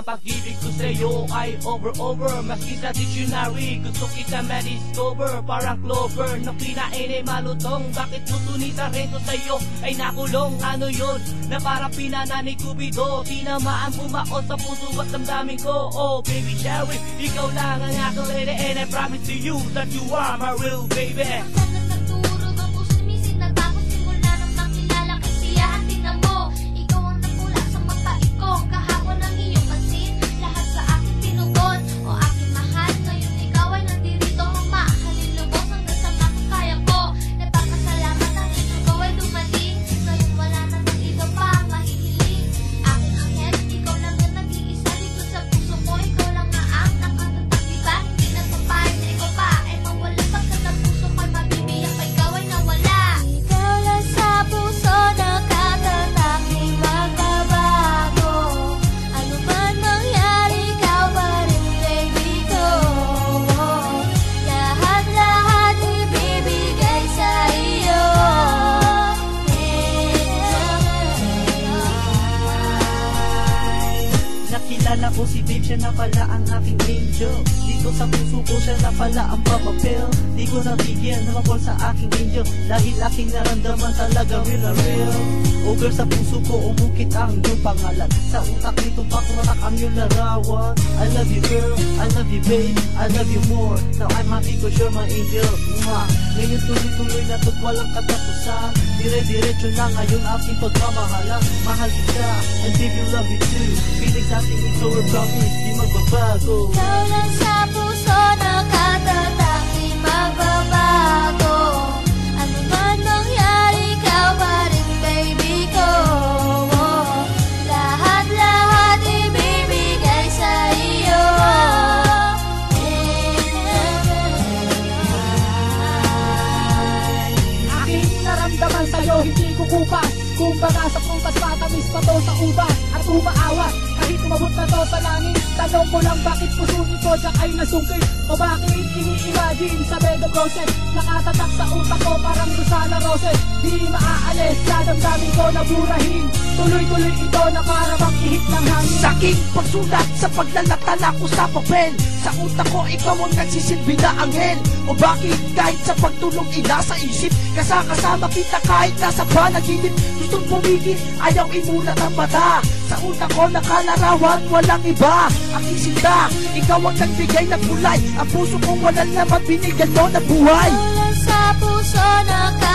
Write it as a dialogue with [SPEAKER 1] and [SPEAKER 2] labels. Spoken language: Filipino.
[SPEAKER 1] Ang pag-ibig ko sa'yo ay over Maski sa dictionary gusto kita ma-discover. Parang clover na kinain ay malutong. Bakit puso ni Sargento sa'yo ay nakulong? Ano yun na parang pinana ni Cupido? Tinamaan bumaon sa puso at damdamin ko. Oh baby Sherry, ikaw lang ang aking lady, and I promise to you that you are my real baby.
[SPEAKER 2] Nakilala ko si babe, siya na pala ang aking angel. Dito sa puso ko siya na pala ang papapel. Di ko nabigyan na mapol sa aking angel, dahil aking naramdaman talaga real na real. Oh girl, sa puso ko umukit ang iyong pangalan. Sa utak nito pakumatak ang iyong larawan. I love you girl, I love you babe, I love you more. Now I'm happy cause you're my angel. Ngayon tuloy-tuloy na to't walang katapusan. Dire-diretso na ngayon aking pagmamahalan. Mahal kita, and babe you love you too. Feelings ating ito are promise, di magbabago.
[SPEAKER 3] Ikaw lang sa puso nakatatak, di magbabago. Ano man nangyari, ikaw pa rin baby ko. Lahat-lahat ibibigay sa iyo.
[SPEAKER 4] Aking naramdaman sa'yo, hindi ko kupas. Kumbaga sa prutas, matamis pa to sa uban at umaawat. Kahit umabot na to sa langit, tanong ko lang bakit puso ni Kojak ay nasungkit? O bakit ini-imagine sa bed of roses? Nakatatak sa utak ko parang Rosana Roses. Di maaalis, dadamdamin ko na burahin. Tuloy-tuloy ito na para bang ihit ng hangin.
[SPEAKER 5] Saking pagsulat sa paglalatala ko sa papel, sa utak ko ikaw ang nagsisilbi na anghel. O bakit kahit sa pagtulog inasa isip, kasama kita kahit nasa panaginip. Gustong pumigil, ayaw imulat ang mata. Sa utak ko nakalarawan, walang iba. Aking sinta, ikaw ang nagbigay ng kulay. Ang puso ko walang laman, binigyan mo na buhay.
[SPEAKER 3] Ikaw lang sa puso nakatatak.